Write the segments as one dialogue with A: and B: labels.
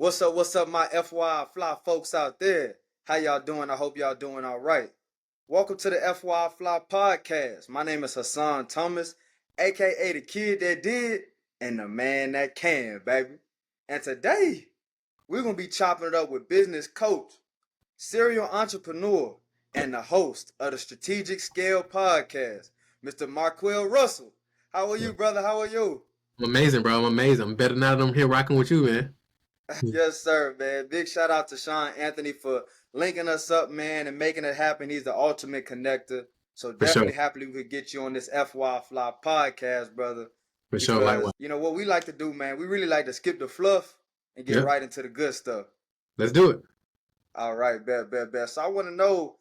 A: What's up, my FYI Fly folks out there? How y'all doing? I hope y'all doing all right. Welcome to the FYI Fly podcast. My name is Hassan Thomas, aka the kid that did and the man that can, baby. And today, we're gonna be chopping it up with business coach, serial entrepreneur, and the host of the Strategic Scale podcast, Mr. Marquel Russell. How are you, brother? How are you?
B: I'm amazing, bro. I'm amazing. I'm better now that I'm here rocking with you, man.
A: Yes, sir, man. Big shout out to Sean Anthony for linking us up, man, and making it happen. He's the ultimate connector. So
B: For sure.
A: definitely happily we could get you on this FY Fly podcast, brother.
B: For sure.
A: Because
B: Likewise.
A: you know what we like to do, man. We really like to skip the fluff and get
B: Yep.
A: right into the good stuff.
B: Let's do it.
A: All right, bet. So I want to know,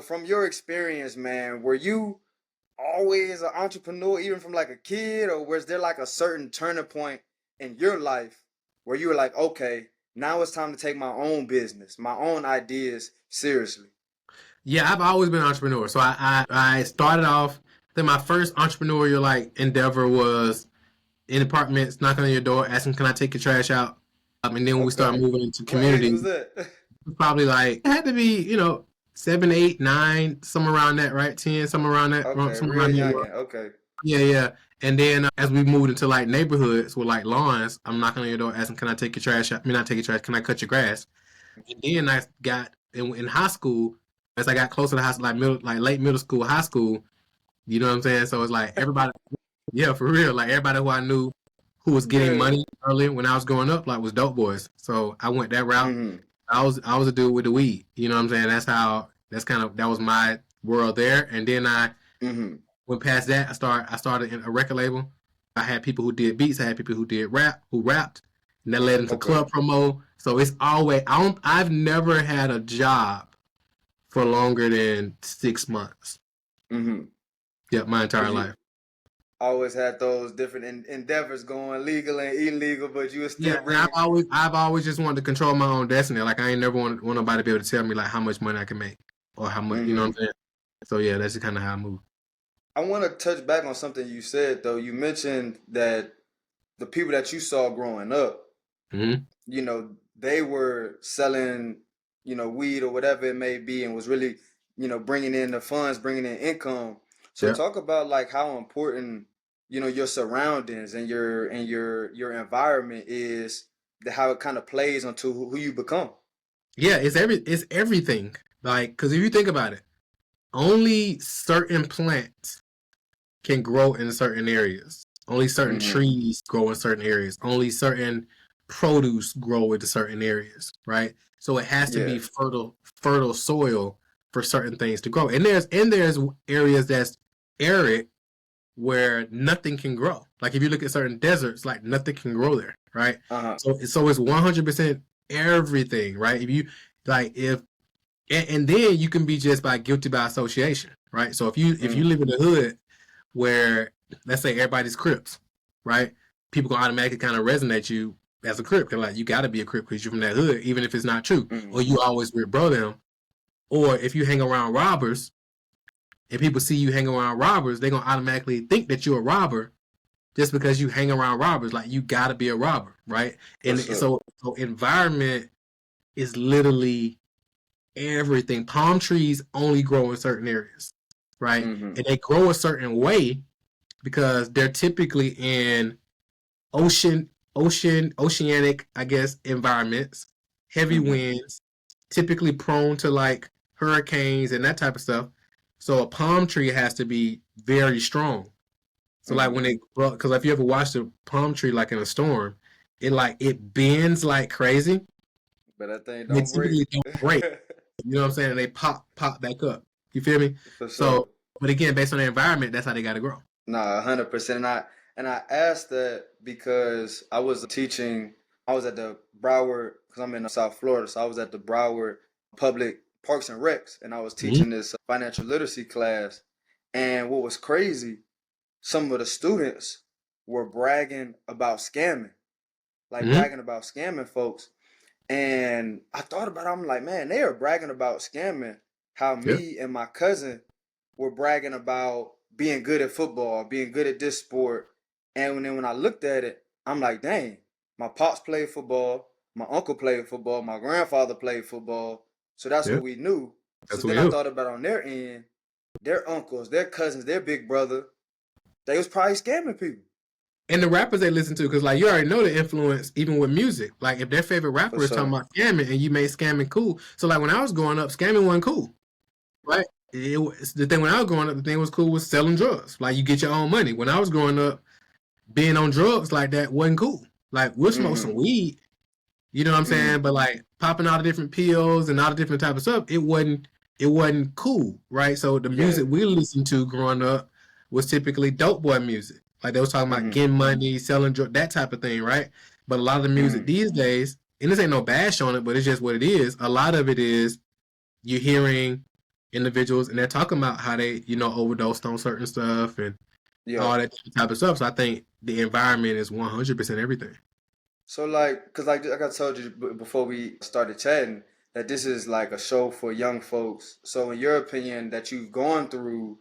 A: from your experience, man, were you always an entrepreneur, even from like a kid, or was there like a certain turning point in your life where you were like, okay, now it's time to take my own business, my own ideas seriously?
B: Yeah, I've always been an entrepreneur. So I started off, I think my first entrepreneurial endeavor was in apartments, knocking on your door, asking, can I take your trash out? And then we started
A: Okay.
B: moving into
A: What age was
B: community.
A: that?
B: Probably it had to be, 7, 8, 9, somewhere around that, right? 10, somewhere around that,
A: Okay,
B: somewhere
A: real
B: around there.
A: youngin'. Okay.
B: Yeah. And then as we moved into neighborhoods with lawns, I'm knocking on your door asking, can I take your trash out? I mean, not take your trash, can I cut your grass? And then I got in high school, as I got closer to high school, late middle school, high school, you know what I'm saying? So it's like everybody, yeah, for real. Like everybody who I knew who was getting
A: Yeah.
B: money early when I was growing up, was dope boys. So I went that route.
A: Mm-hmm.
B: I was a dude with the weed. You know what I'm saying? That was my world there. And then I
A: Mm-hmm.
B: went past that. I started in a record label. I had people who did beats. I had people who did who rapped, and that led into
A: Okay.
B: club promo. So it's always I've never had a job for longer than 6 months.
A: Mm-hmm.
B: Yep, my entire
A: Cause you
B: life.
A: always had those different endeavors going, legal and illegal, but you were
B: Yeah,
A: still
B: and
A: bringing.
B: I've always just wanted to control my own destiny. Like I ain't never want nobody to be able to tell me how much money I can make or how much. You know what I'm
A: Mm-hmm.
B: saying? So yeah, that's just kind of how I move.
A: I want to touch back on something you said though. You mentioned that the people that you saw growing up,
B: Hmm.
A: they were selling, weed or whatever it may be, and was really, bringing in the funds, bringing in income. So
B: Yep.
A: talk about like how important, your surroundings and your environment is, how it kind of plays onto who you become.
B: Yeah, it's everything. Cause if you think about it, only certain plants can grow in certain areas. Only certain
A: Mm-hmm.
B: trees grow in certain areas. Only certain produce grow into certain areas, right? So it has to
A: Yeah.
B: be fertile soil for certain things to grow. And there's areas that's arid where nothing can grow. Like if you look at certain deserts, nothing can grow there, right?
A: Uh-huh.
B: So it's 100% everything, right? If you if and then you can be just by guilty by association, right? So if you
A: Mm.
B: live in the hood where let's say everybody's Crips, right? People gonna automatically kind of resonate you as a Crip. They're like, you gotta be a Crip because you're from that hood, even if it's not true.
A: Mm.
B: Or you always with bro them. Or if you hang around robbers and people see you hang around robbers, they're gonna automatically think that you're a robber just because you hang around robbers. Like you gotta be a robber, right?
A: For
B: And
A: sure.
B: so environment is literally everything. Palm trees only grow in certain areas, right?
A: Mm-hmm.
B: And they grow a certain way because they're typically in oceanic, I guess, environments, heavy
A: Mm-hmm.
B: winds, typically prone to hurricanes and that type of stuff. So a palm tree has to be very strong. So
A: Mm-hmm.
B: when it grow, because if you ever watched a palm tree in a storm, it bends like crazy.
A: But that thing
B: They
A: don't break.
B: typically don't break. You know what I'm saying? And they pop back up. You feel me?
A: For
B: So,
A: sure.
B: but again, based on the environment, that's how they got to grow.
A: Nah, 100%. And I asked that because I was teaching. I was at the Broward because I'm in South Florida, so I was at the Broward Public Parks and Recs, and I was
B: Mm-hmm.
A: teaching this financial literacy class. And what was crazy, some of the students were bragging about scamming, like
B: Mm-hmm.
A: bragging about scamming folks. And I thought about it, I'm like, man, they are bragging about scamming how
B: Yeah.
A: me and my cousin were bragging about being good at football, being good at this sport. And then when I looked at it, I'm like, dang, my pops played football, my uncle played football, my grandfather played football, so that's
B: Yeah,
A: what we knew. So
B: that's what
A: then
B: we
A: I
B: knew.
A: thought about on their end, their uncles, their cousins, their big brother, they was probably scamming people
B: And the rappers they listen to, because like you already know the influence, even with music. Like if their favorite
A: for
B: rapper is talking
A: sure.
B: about scamming, and you made scamming cool. So like when I was growing up, scamming wasn't cool, right? It was the thing when I was growing up. The thing was cool was selling drugs. Like you get your own money. When I was growing up, being on drugs like that wasn't cool. Like we'll smoke some
A: Mm-hmm.
B: weed, you know what I'm saying?
A: Mm-hmm.
B: But like popping all the different pills and all the different type of stuff, it wasn't cool, right? So the
A: Yeah.
B: music we listened to growing up was typically dope boy music. Like they was talking about
A: Mm-hmm.
B: getting money, selling drugs, that type of thing, right? But a lot of the music
A: Mm-hmm.
B: these days, and this ain't no bash on it, but it's just what it is. A lot of it is you're hearing individuals and they're talking about how they, overdosed on certain stuff and
A: Yeah.
B: all that type of stuff. So I think the environment is 100% everything.
A: So like, cause like I told you before we started chatting that this is like a show for young folks. So in your opinion, that you've gone through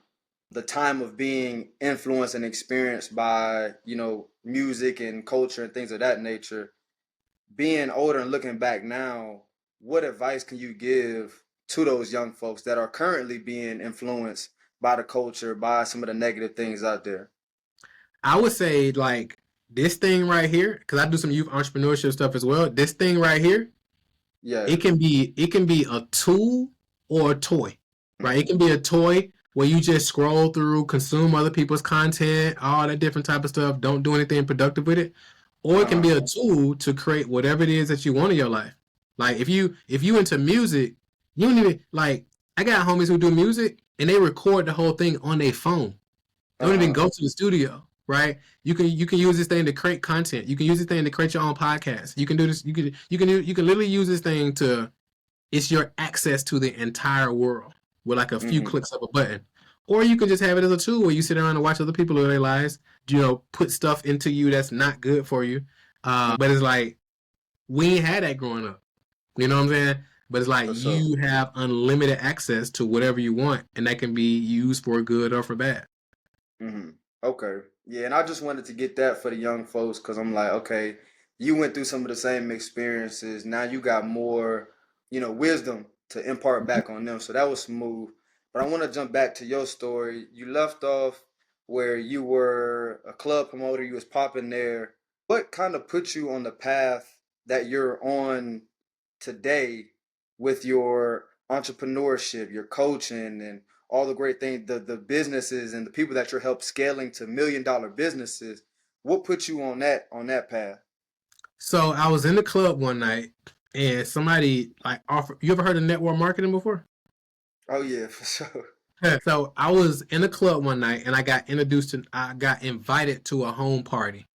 A: the time of being influenced and experienced by, music and culture and things of that nature, being older and looking back now, what advice can you give to those young folks that are currently being influenced by the culture, by some of the negative things out there?
B: I would say like this thing right here, because I do some youth entrepreneurship stuff as well. This thing right here,
A: Yeah.
B: it can be a tool or a toy, right? It can be a toy where you just scroll through, consume other people's content, all that different type of stuff. Don't do anything productive with it, or it can
A: Uh-huh.
B: be a tool to create whatever it is that you want in your life. Like if you into music, you don't even like. I got homies who do music and they record the whole thing on their phone. Don't even
A: Uh-huh.
B: go to the studio, right? You can use this thing to create content. You can use this thing to create your own podcast. You can do this. You can literally use this thing to. It's your access to the entire world with like a few
A: Mm-hmm.
B: clicks of a button, or you can just have it as a tool where you sit around and watch other people live their lives. Put stuff into you that's not good for you. But it's like we ain't had that growing up. You know what I'm saying? But it's like
A: For sure.
B: you have unlimited access to whatever you want, and that can be used for good or for bad.
A: Hmm. Okay. Yeah, and I just wanted to get that for the young folks because I'm like, okay, you went through some of the same experiences. Now you got more, wisdom to impart back on them. So that was smooth. But I want to jump back to your story. You left off where you were a club promoter, you was popping there. What kind of put you on the path that you're on today with your entrepreneurship, your coaching, and all the great things, the businesses and the people that you're help scaling to $1 million businesses? What put you on that path?
B: So I was in the club one night and somebody like offered. You ever heard of network marketing before?
A: Oh yeah, for sure.
B: So I was in a club one night and I got invited to a home party.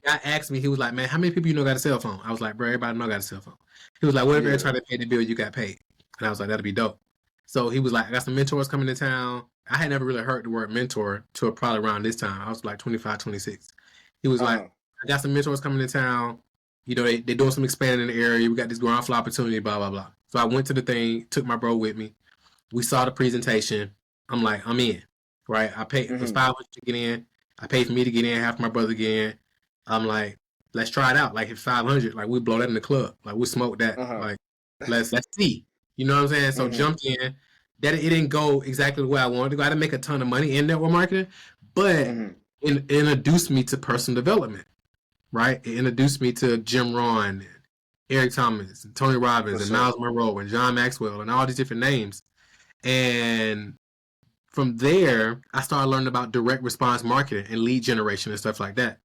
B: Guy asked me, he was like, "Man, how many people you know got a cell phone?" I was like, "Bro, everybody know got a cell phone." He was like, "What if every
A: Yeah.
B: time they paid the bill, you got paid?" And I was like, "That'd be dope." So he was like, "I got some mentors coming to town." I had never really heard the word mentor till probably around this time. I was like 25, 26. He was like,
A: Uh-huh.
B: "I got some mentors coming to town. They're doing some expanding in the area. We got this ground floor opportunity, blah, blah, blah." So I went to the thing, took my bro with me. We saw the presentation. I'm like, I'm in, right? I paid, it was
A: Mm-hmm.
B: 500 to get in. I paid for me to get in, half my brother get in. I'm like, let's try it out. Like if 500, like we blow that in the club. Like we smoke that.
A: Uh-huh.
B: Like let's see. You know what I'm saying? So
A: Mm-hmm.
B: jumped in. That it didn't go exactly the way I wanted to go. I didn't make a ton of money in network marketing, but
A: Mm-hmm.
B: it introduced me to personal development, right? It introduced me to Jim Rohn and Eric Thomas and Tony
A: For
B: Robbins and
A: sure.
B: Miles Monroe and John Maxwell and all these different names. And from there, I started learning about direct response marketing and lead generation and stuff like that.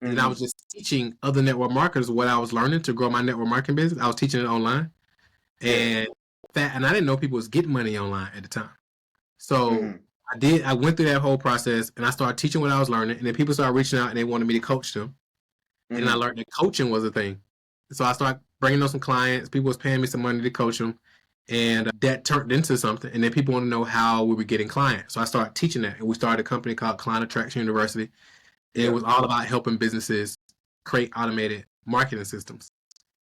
B: And then I
A: Mm-hmm.
B: was just teaching other network marketers what I was learning to grow my network marketing business. I was teaching it online,
A: Yeah.
B: and and I didn't know people was getting money online at the time. So
A: Mm-hmm.
B: I did. I went through that whole process, and I started teaching what I was learning. And then people started reaching out, and they wanted me to coach them. And I
A: Mm-hmm.
B: learned that coaching was a thing. So I started bringing on some clients. People was paying me some money to coach them, and that turned into something. And then people want to know how we were getting clients. So I started teaching that, and we started a company called Client Attraction University. It
A: Yeah.
B: was all about helping businesses create automated marketing systems.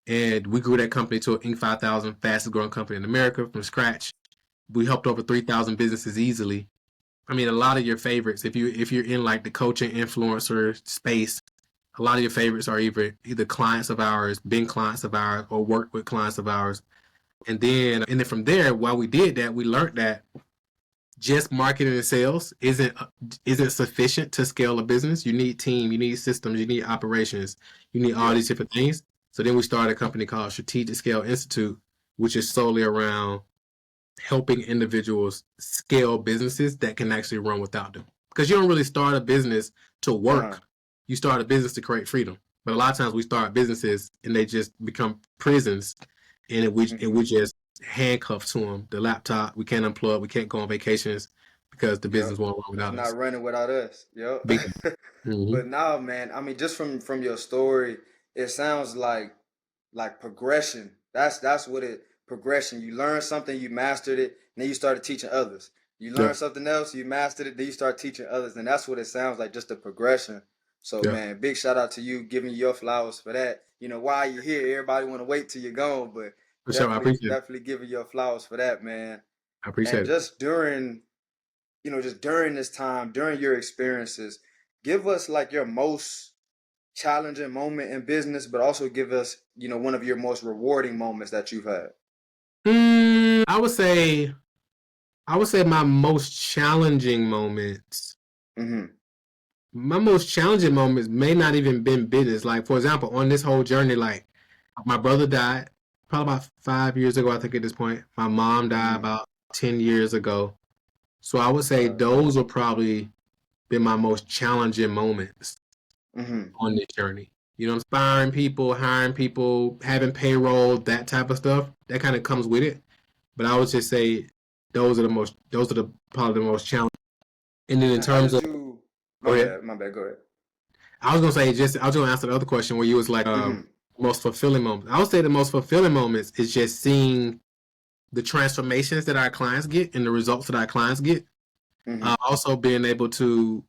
B: And we grew that company to an Inc. 5000 fastest growing company in America from scratch. We helped over 3,000 businesses easily. I mean, a lot of your favorites, if you're in like the coaching influencer space, a lot of your favorites are either clients of ours, been clients of ours, or worked with clients of ours. And then from there, while we did that, we learned that just marketing and sales isn't sufficient to scale a business. You need team, you need systems, you need operations, you need all
A: Yeah.
B: these different things. So then we started a company called Strategic Scale Institute, which is solely around helping individuals scale businesses that can actually run without them. Because you don't really start a business to
A: Uh-huh.
B: work. You start a business to create freedom. But a lot of times we start businesses and they just become prisons, and we just handcuffed to them. The laptop, we can't unplug, we can't go on vacations because the
A: Yep.
B: business won't run
A: It's
B: without us.
A: not running without us. Yep.
B: Big. Mm-hmm.
A: But now, man, I mean, just from your story, it sounds like progression. That's what it progression. You learn something, you mastered it, and then you started teaching others. You learn
B: Yep.
A: something else, you mastered it, then you start teaching others, and that's what it sounds like, just a progression. So,
B: Yep.
A: man, big shout out to you, giving you your flowers for that. You know, while you're here, everybody want to wait till you're gone, but
B: For sure. I appreciate it.
A: definitely giving your flowers for that, man.
B: I
A: And
B: appreciate it.
A: just during, just during this time, during your experiences, give us like your most challenging moment in business, but also give us, one of your most rewarding moments that you've had.
B: I would say my most challenging moments.
A: Mm-hmm.
B: My most challenging moments may not even been business. Like, for example, on this whole journey, like my brother died probably about 5 years ago, I think at this point. My mom died
A: Mm-hmm.
B: about 10 years ago. So I would say
A: Right.
B: those will probably been my most challenging moments
A: Mm-hmm.
B: on this journey. Inspiring people, hiring people, having payroll, that type of stuff. That kind of comes with it. But I would just say those are the probably the most challenging. And then in
A: And how
B: terms
A: did
B: of,
A: you?
B: go ahead.
A: My bad. Go ahead.
B: I was gonna say I was gonna answer the other question where you was like
A: Mm-hmm.
B: most fulfilling moments. I would say the most fulfilling moments is just seeing the transformations that our clients get and the results that our clients get.
A: Mm-hmm.
B: Also being able to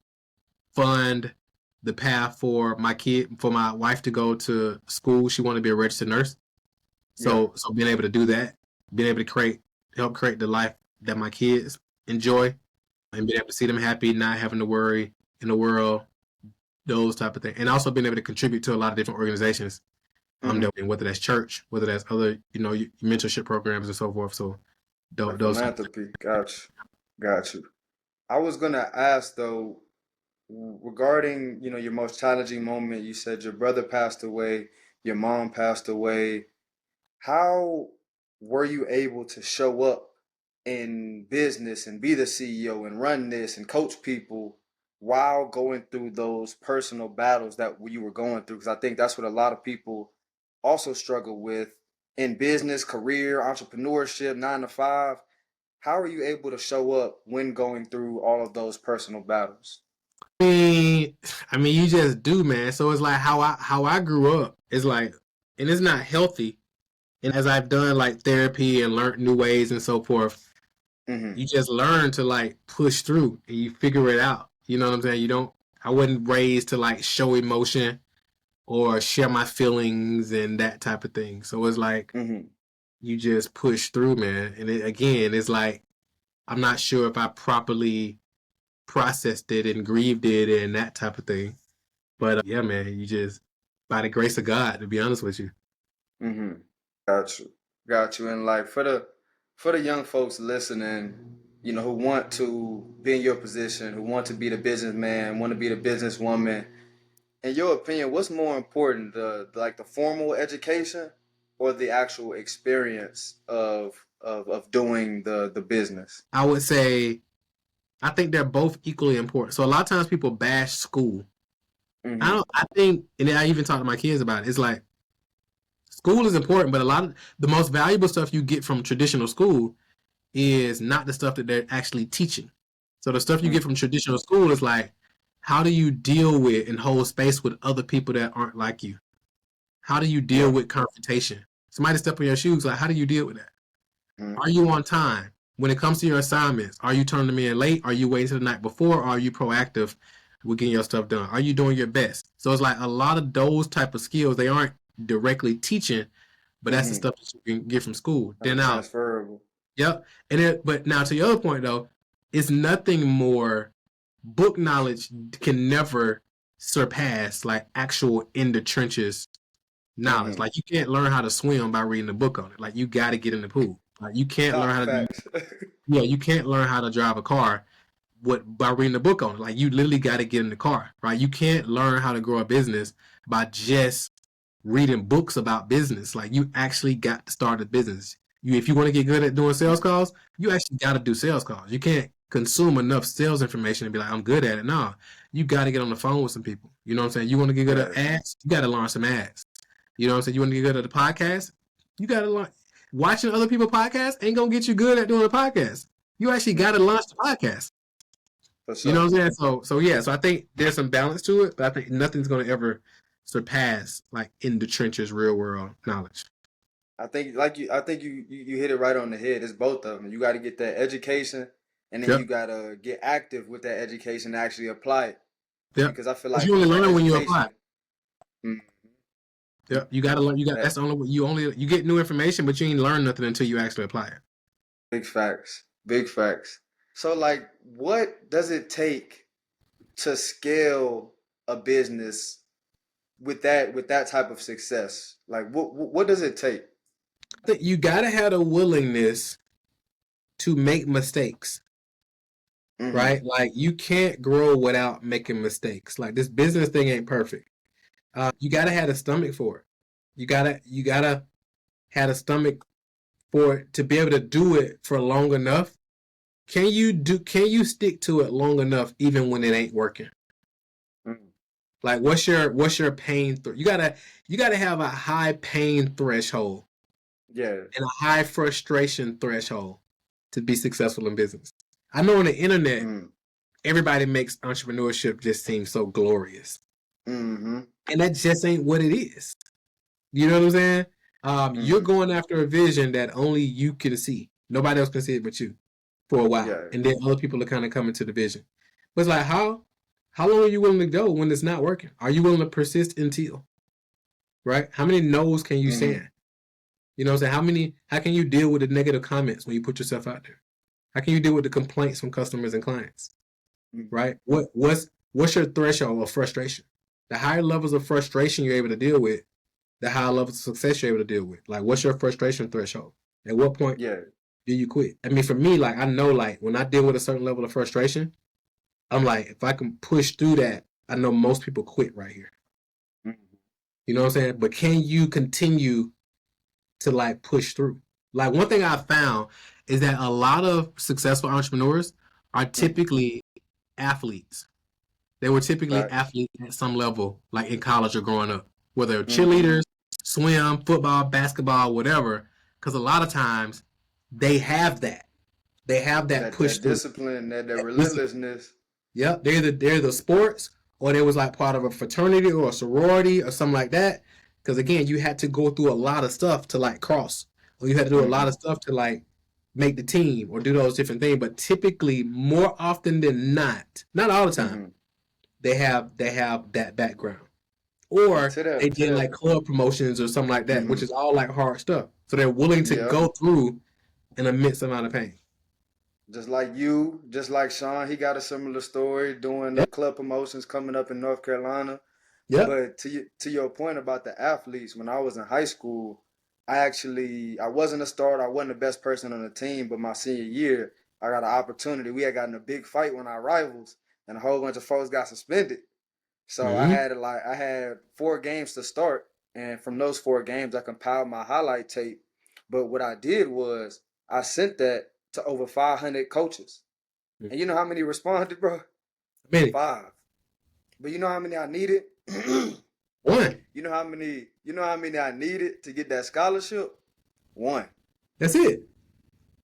B: fund the path for my wife to go to school. She wanted to be a registered nurse.
A: Yeah.
B: So being able to do that, being able to help create the life that my kids enjoy, and being able to see them happy, not having to worry in the world, those type of things, and also being able to contribute to a lot of different organizations.
A: Mm-hmm.
B: Whether that's church, whether that's other, mentorship programs and so forth. So
A: Like
B: those.
A: philanthropy. Got you. Got you. I was gonna ask though, regarding, your most challenging moment. You said your brother passed away, your mom passed away. How were you able to show up in business and be the CEO and run this and coach people while going through those personal battles that you were going through? Because I think that's what a lot of people also struggle with in business, career, entrepreneurship, 9 to 5. How are you able to show up when going through all of those personal battles?
B: I mean, you just do, man. So it's like how I grew up is like, and it's not healthy. And as I've done like therapy and learned new ways and so forth,
A: Mm-hmm.
B: you just learn to like push through and you figure it out. You know what I'm saying? You don't. I wasn't raised to like show emotion or share my feelings and that type of thing. So it's like
A: Mm-hmm.
B: you just push through, man. And again, it's like I'm not sure if I properly processed it and grieved it and that type of thing. But yeah, man, you just by the grace of God, to be honest with you.
A: Mm-hmm. Got you. Got you. And like for the young folks listening, who want to be in your position, who want to be the businessman, want to be the businesswoman, in your opinion, what's more important, the formal education or the actual experience of doing the business?
B: I would say I think they're both equally important. So a lot of times people bash school. I
A: Mm-hmm.
B: don't. I think, and I even talk to my kids about it. It's like school is important, but a lot of the most valuable stuff you get from traditional school is not the stuff that they're actually teaching. So the stuff you get from traditional school is like, how do you deal with and hold space with other people that aren't like you? How do you deal
A: Yeah.
B: with confrontation? Somebody step on your shoes, like how do you deal with that?
A: Mm-hmm.
B: Are you on time? When it comes to your assignments, are you turning them in late? Are you waiting till the night before? Or are you proactive with getting your stuff done? Are you doing your best? So it's like a lot of those type of skills, they aren't directly teaching, but that's the
A: Mm-hmm.
B: stuff that you can get from school.
A: Like
B: Then now,
A: transferable.
B: yep. But now to your other point though, it's nothing more. Book knowledge can never surpass like actual in the trenches knowledge.
A: Mm-hmm.
B: Like you can't learn how to swim by reading a book on it. Like you got to get in the pool. Like you can't learn
A: Nah,
B: how to do.
A: facts.
B: Yeah, you can't learn how to drive a car by reading a book on it. Like you literally got to get in the car, right? You can't learn how to grow a business by just reading books about business. Like you actually got to start a business. If you want to get good at doing sales calls, you actually got to do sales calls. You can't consume enough sales information and be like, I'm good at it. No, you got to get on the phone with some people. You know what I'm saying? You want to get good at
A: Yes.
B: ads, you got to learn some ads. You know what I'm saying? You want to get good at the podcast, you got to learn. Watching other people podcasts ain't gonna get you good at doing a podcast. You actually got to launch the podcast.
A: For
B: You know
A: sure.
B: what I'm saying? So yeah. So I think there's some balance to it, but I think nothing's gonna ever surpass like in the trenches, real world knowledge.
A: I think you hit it right on the head. It's both of them. You got to get that education, and then you
B: Yep.
A: got to get active with that education and actually apply it.
B: Yep.
A: Because I feel
B: Because
A: like
B: you only
A: that
B: learn when you apply.
A: education, mm,
B: Yep. You gotta learn. You got
A: that
B: that's the only way you get new information, but you ain't learn nothing until you actually apply it.
A: big facts, big facts. So like, what does it take to scale a business with that type of success? Like, what does it take?
B: I think you gotta have a willingness to make mistakes,
A: Mm-hmm.
B: right? Like you can't grow without making mistakes. Like this business thing ain't perfect. You gotta have a stomach for it. You gotta have a stomach for it to be able to do it for long enough. Can you stick to it long enough even when it ain't working?
A: Mm-hmm.
B: Like what's your pain you gotta have a high pain threshold
A: Yeah.
B: and a high frustration threshold to be successful in business. I know on the internet
A: Mm-hmm.
B: everybody makes entrepreneurship just seem so glorious.
A: Mm-hmm.
B: And that just ain't what it is. You know what I'm saying? You're
A: Mm-hmm.
B: going after a vision that only you can see. Nobody else can see it but you for a while.
A: Yeah.
B: And then other people are kind of coming to the vision. But it's like, how long are you willing to go when it's not working? Are you willing to persist until? Right? How many no's can you
A: Mm-hmm.
B: stand? You know what I'm saying? How can you deal with the negative comments when you put yourself out there? How can you deal with the complaints from customers and clients?
A: Mm-hmm.
B: Right? What's your threshold of frustration? The higher levels of frustration you're able to deal with, the higher levels of success you're able to deal with. Like, what's your frustration threshold? At what point
A: Yeah.
B: do you quit? I mean, for me, like, I know, like, when I deal with a certain level of frustration, I'm like, if I can push through that, I know most people quit right here.
A: Mm-hmm.
B: You know what I'm saying? But can you continue to, like, push through? Like, one thing I found is that a lot of successful entrepreneurs are
A: Mm-hmm.
B: typically athletes. They were typically
A: Facts.
B: athletes at some level, like in college or growing up, whether they're
A: Mm-hmm.
B: cheerleaders, swim, football, basketball, whatever. Because a lot of times they have that. They have that push
A: That
B: through.
A: discipline, that
B: That discipline.
A: relentlessness.
B: Yep, they're the sports, or they was like part of a fraternity or a sorority or something like that. Because again, you had to go through a lot of stuff to like cross, or you had to do a lot
A: Mm-hmm.
B: of stuff to like make the team or do those different things. But typically, more often than not all the time,
A: Mm-hmm.
B: they have that background,
A: And
B: or they
A: to
B: did like
A: that.
B: club promotions or something like that, which
A: Mm-hmm.
B: is all like hard stuff. So they're willing to
A: Yeah.
B: go through an immense amount of pain.
A: Just like you, just like Sean, he got a similar story doing the
B: Yep.
A: club promotions coming up in North Carolina.
B: Yep.
A: But to your point about the athletes, when I was in high school, I wasn't a starter. I wasn't the best person on the team, but my senior year, I got an opportunity. We had gotten a big fight with our rivals, and a whole bunch of folks got suspended. So
B: Mm-hmm.
A: I had 4 games to start, and from those 4 games, I compiled my highlight tape. But what I did was I sent that to over 500 coaches, and you know how many responded, bro?
B: Many.
A: 5. But you know how many I needed?
B: One.
A: You know how many I needed to get that scholarship? 1.
B: That's it.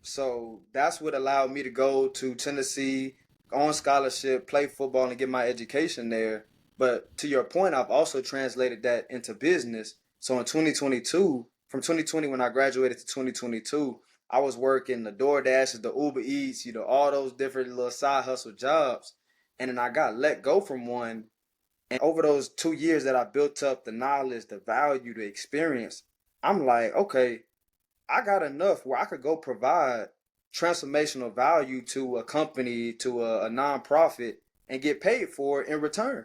A: So that's what allowed me to go to Tennessee on scholarship, play football, and get my education there. But to your point, I've also translated that into business. So in 2022, from 2020 when I graduated to 2022, I was working the DoorDashes, the Uber Eats, all those different little side hustle jobs. And then I got let go from one. And over those 2 years that I built up the knowledge, the value, the experience, I'm like, okay, I got enough where I could go provide transformational value to a company, to a nonprofit, and get paid for it in return.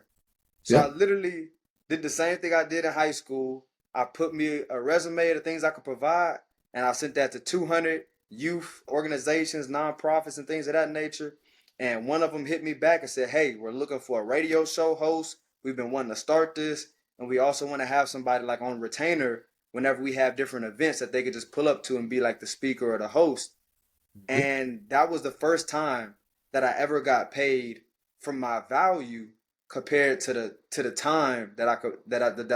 A: So I
B: Yeah.
A: literally did the same thing I did in high school. I put me a resume of the things I could provide, and I sent that to 200 youth organizations, nonprofits, and things of that nature. And one of them hit me back and said, "Hey, we're looking for a radio show host. We've been wanting to start this, and we also want to have somebody like on retainer whenever we have different events that they could just pull up to and be like the speaker or the host."
B: Mhm.
A: And that was the first time that I ever got paid from my value compared to the time that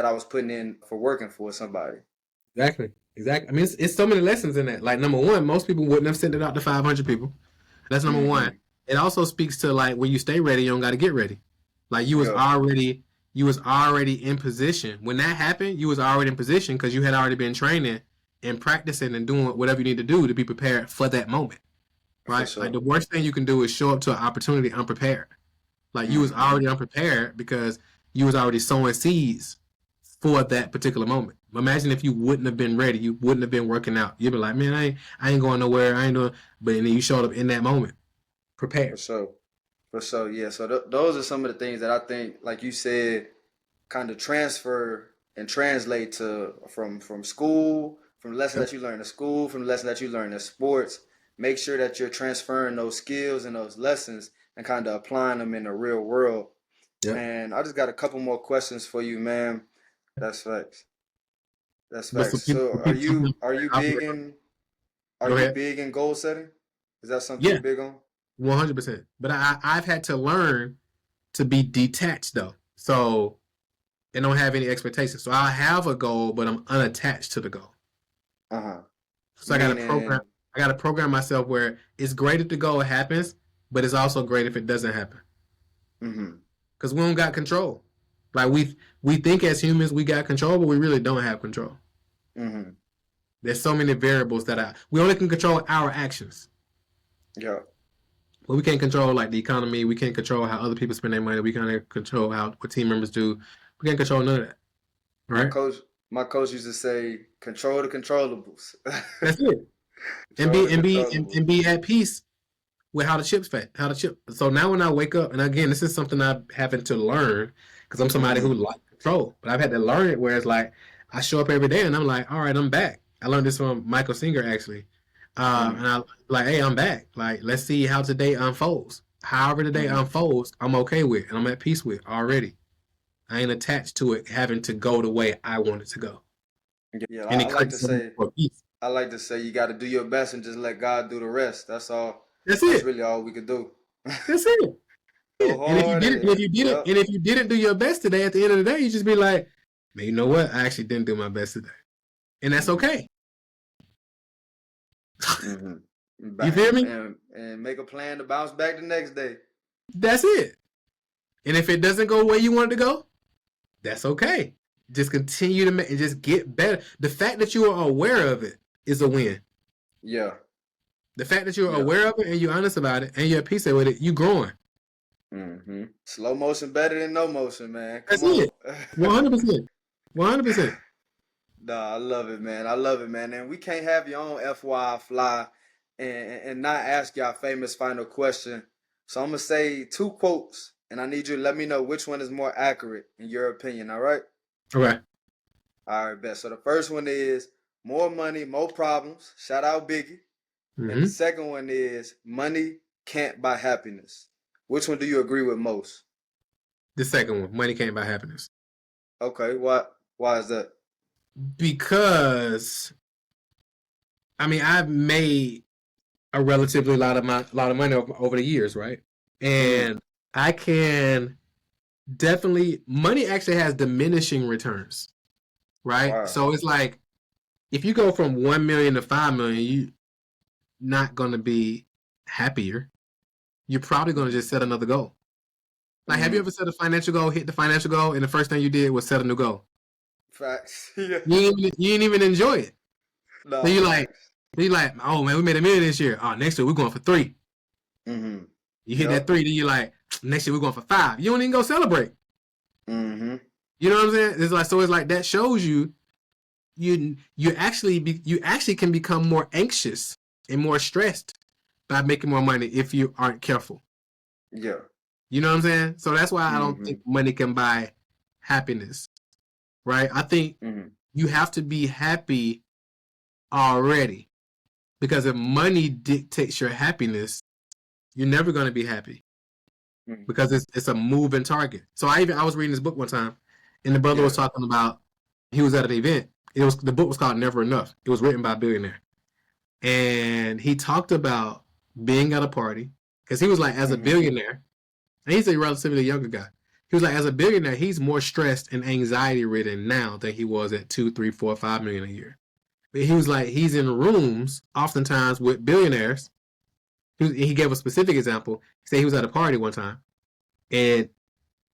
A: I was putting in for working for somebody.
B: Exactly. Exactly. I mean, it's so many lessons in that. Like number one, most people wouldn't have sent it out to 500 people. That's number one.
A: Mm-hmm.
B: It also speaks to like when you stay ready, you don't got to get ready. Like
A: Yeah,
B: you was already in position when that happened. You was already in position because you had already been training and practicing and doing whatever you need to do to be prepared for that moment.
A: for
B: Right? Like
A: sure.
B: the worst thing you can do is show up to an opportunity unprepared. Like you was
A: Mm-hmm.
B: already unprepared because you was already sowing seeds for that particular moment. Imagine if you wouldn't have been ready, you wouldn't have been working out. You'd be like, man, I ain't going nowhere. I ain't doing. But then you showed up in that moment,
A: For
B: prepared.
A: sure. For sure. Yeah. So those are some of the things that I think, like you said, kind of transfer and translate to from school, from the lessons
B: Yep.
A: that you learn in school, from the lessons that you learn in sports. Make sure that you're transferring those skills and those lessons and kind of applying them in the real world.
B: Yep.
A: And I just got a couple more questions for you, man. That's facts. That's
B: But
A: facts. So
B: some people operate.
A: are
B: Go
A: you
B: ahead.
A: big in goal setting? Is that something
B: Yeah,
A: you're big on?
B: 100%. But I've had to learn to be detached though, so and don't have any expectations. So I have a goal, but I'm unattached to the goal.
A: Uh-huh.
B: So I got to program.
A: Meaning,
B: I got to program myself where it's great if the goal happens, but it's also great if it doesn't happen
A: mm-hmm,
B: because we don't got control. Like we think as humans we got control, but we really don't have control.
A: mm-hmm.
B: There's so many variables that we only can control our actions,
A: Yeah.
B: but we can't control like the economy. We can't control how other people spend their money. We can't control how what team members do. We can't control none of that.
A: My
B: Right?
A: coach my coach used to say, control the controllables.
B: That's it. And
A: Control the
B: and
A: controllables.
B: be at peace with how the chips fat, how the chip. So now when I wake up, and again, this is something I'm having to learn because I'm somebody who
A: Mm-hmm.
B: like control, but I've had to learn it where it's like I show up every day and I'm like, all right, I'm back. I learned this from Michael Singer actually,
A: Mm-hmm.
B: and I like, hey, I'm back. Like, let's see how today unfolds. However the day
A: Mm-hmm.
B: unfolds, I'm okay with and I'm at peace with already. I ain't attached to it having to go the way I want it to go,
A: Yeah,
B: and
A: I
B: it
A: like to
B: creates some
A: say
B: more peace.
A: I like to say you got to do your best and just let God do the rest. That's all.
B: That's
A: That's
B: it.
A: really all we could do.
B: That's it.
A: Go
B: And if you
A: hard
B: did
A: at
B: it, and if
A: it.
B: you didn't,
A: Yep.
B: and if you didn't do your best today, at the end of the day, you just be like, man, you know what? I actually didn't do my best today, and that's
A: Mm-hmm.
B: okay.
A: Mm-hmm.
B: You feel me?
A: And make a plan to bounce back the next day.
B: That's it. And if it doesn't go where you want it to go, that's okay. Just continue to make and just get better. The fact that you are aware of it is a win.
A: Yeah.
B: The fact that you're
A: Yeah.
B: aware of it and you're honest about it and you're at peace with it, you growing.
A: Mm-hmm. Slow motion better than no motion, man.
B: That's
A: Come on.
B: it. 100%. 100%.
A: Nah, I love it, man. I love it, man. And we can't have your own FYI fly and not ask y'all famous final question. So I'm gonna say two quotes, and I need you to let me know which one is more accurate in your opinion. All right?
B: Okay.
A: All right, best. So the first one is more money, more problems. Shout out Biggie. And the
B: Mm-hmm.
A: second one is money can't buy happiness. Which one do you agree with most?
B: The second one, money can't buy happiness.
A: Okay, why is that?
B: Because I mean, I've made a relatively lot of money over the years, right?
A: Mm-hmm.
B: And I can definitely money actually has diminishing returns, right?
A: Wow.
B: So it's like if you go from 1 million to 5 million, you not gonna be happier. You're probably gonna just set another goal. Like, have you
A: Mm-hmm.
B: ever set a financial goal, hit the financial goal, and the first thing you did was set a new goal?
A: Facts. Yeah.
B: You didn't even enjoy it. So
A: Nah, facts.
B: you like, oh man, we made 1 million this year. Oh, next year we're going for 3.
A: Mm-hmm.
B: You hit that
A: Yep.
B: 3, then you're like, next year we're going for 5. You don't even go celebrate.
A: Mm-hmm.
B: You know what I'm saying? It's like so. It's like that shows you you actually can become more anxious and more stressed by making more money if you aren't careful.
A: Yeah.
B: You know what I'm saying? So that's why I don't
A: Mm-hmm.
B: think money can buy happiness, right? I think
A: Mm-hmm.
B: you have to be happy already, because if money dictates your happiness, you're never going to be happy,
A: Mm-hmm.
B: because it's a moving target. So I was reading this book one time, and the brother
A: Yeah.
B: was talking about, he was at an event. The book was called Never Enough. It was written by a billionaire, and he talked about being at a party, because he was like, as a
A: Mm-hmm.
B: billionaire, and he's a relatively younger guy. He was like, as a billionaire, he's more stressed and anxiety ridden now than he was at 2, 3, 4, 5 million a year. But he was like, he's in rooms oftentimes with billionaires. He gave a specific example. He said he was at a party one time, and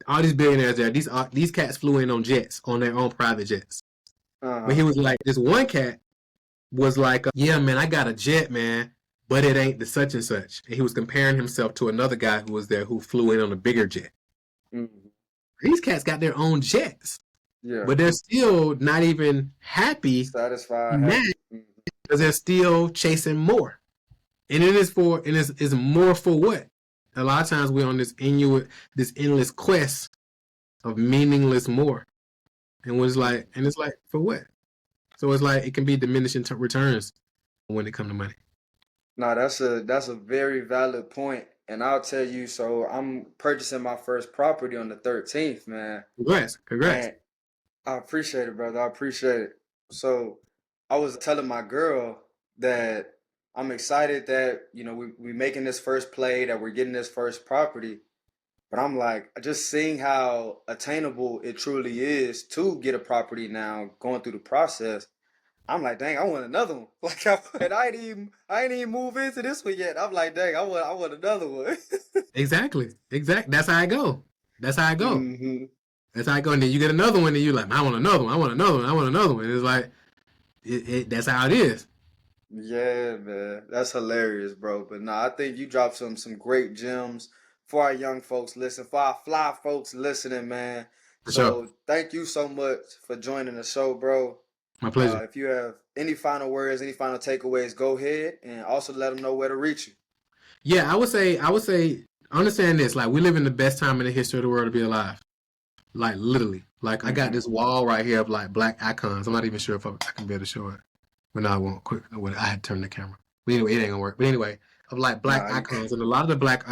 B: all these billionaires there, these cats flew in on jets, on their own private jets. But
A: Uh-huh.
B: he was like, this one cat was like, yeah, man, I got a jet, man, but it ain't the such and such. And he was comparing himself to another guy who was there who flew in on a bigger jet.
A: Mm-hmm.
B: These cats got their own jets,
A: Yeah.
B: but they're still not even happy
A: Satisfied,
B: in that,
A: happy. Mm-hmm.
B: because they're still chasing more. And it's more for what? A lot of times we're on this endless quest of meaningless more. And it's like, for what? So it's like, it can be diminishing returns when it comes to money.
A: No, that's a very valid point. And I'll tell you, so I'm purchasing my first property on the 13th, man.
B: Congrats.
A: And I appreciate it, brother. I appreciate it. So I was telling my girl that I'm excited that, we making this first play, that we're getting this first property. But I'm like, just seeing how attainable it truly is to get a property now, going through the process. I'm like, dang, I want another one. And I ain't even move into this one yet. I'm like, dang, I want another one.
B: Exactly. That's how I go. That's how I go.
A: hmm
B: That's how I go. And then you get another one, and you're like, I want another one. I want another one. I want another one. And it's like, that's how it is.
A: Yeah, man, that's hilarious, bro. But nah, I think you dropped some great gems for our young folks listen, for our fly folks listening, man.
B: For sure.
A: So thank you so much for joining the show, bro.
B: My pleasure.
A: If you have any final words, any final takeaways, go ahead and also let them know where to reach you.
B: Yeah, I would say, understand this. Like, we live in the best time in the history of the world to be alive. Like, literally. Like, I got
A: hmm
B: this wall right here of like black icons. I'm not even sure if I can be able to show it. But no, I won't. Quick, I had to turn the camera. But anyway, it ain't gonna work. But anyway, of like black
A: Nah, you.
B: icons, and a lot of the black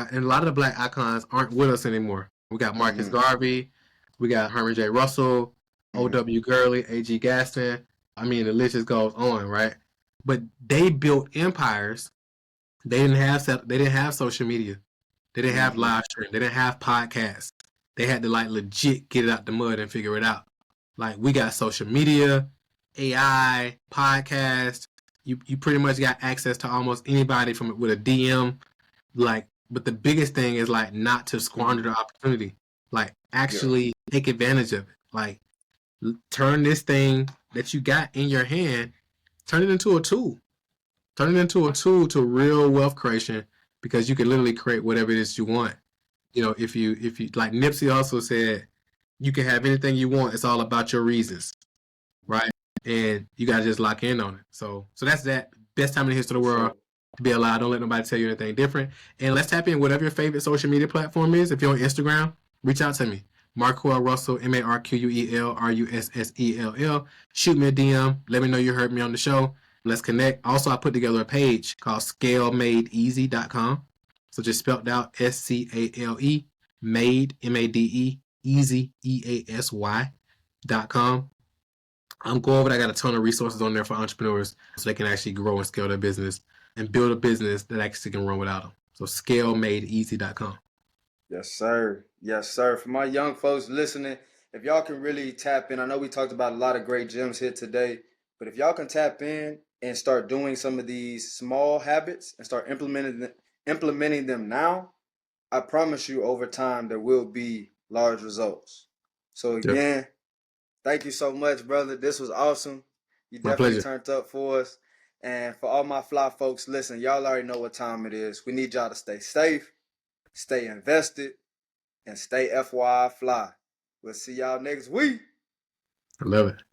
B: icons aren't with us anymore. We got Marcus
A: hmm
B: Garvey, we got Herman J. Russell,
A: hmm
B: O.W. Gurley, A.G. Gaston. I mean, the list just goes on, right? But they built empires. They didn't have social media. They didn't have
A: hmm
B: live stream. They didn't have podcasts. They had to like legit get it out the mud and figure it out. Like, we got social media, AI, podcast. You pretty much got access to almost anybody from with a DM. Like, but the biggest thing is like not to squander
A: hmm
B: the opportunity. Like,
A: Yeah.
B: actually take advantage of it. Like, turn this thing that you got in your hand, turn it into a tool. Turn it into a tool to real wealth creation, because you can literally create whatever it is you want. If you like Nipsey also said, you can have anything you want. It's all about your reasons, right? And you gotta just lock in on it. So that's that. Best time in the history of the
A: For
B: world
A: sure.
B: to be alive. Don't let nobody tell you anything different. And let's tap in whatever your favorite social media platform is. If you're on Instagram, reach out to me. Marquel Russell, MarQuelRussell. Shoot me a DM. Let me know you heard me on the show. Let's connect. Also, I put together a page called ScaleMadeEasy.com. So just spelled out SCALE, made, MADE, easy, EASY.com. I'm going over. I got a ton of resources on there for entrepreneurs so they can actually grow and scale their business and build a business that actually can run without them. So scalemadeeasy.com.
A: Yes, sir. Yes, sir. For my young folks listening, if y'all can really tap in, I know we talked about a lot of great gems here today, but if y'all can tap in and start doing some of these small habits and start implementing them now, I promise you over time there will be large results. So
B: Yep.
A: again, thank you so much, brother. This was awesome. You
B: My
A: definitely
B: pleasure.
A: turned up for us. And for all my fly folks, listen, y'all already know what time it is. We need y'all to stay safe, stay invested, and stay FYI fly. We'll see y'all next week.
B: I love it.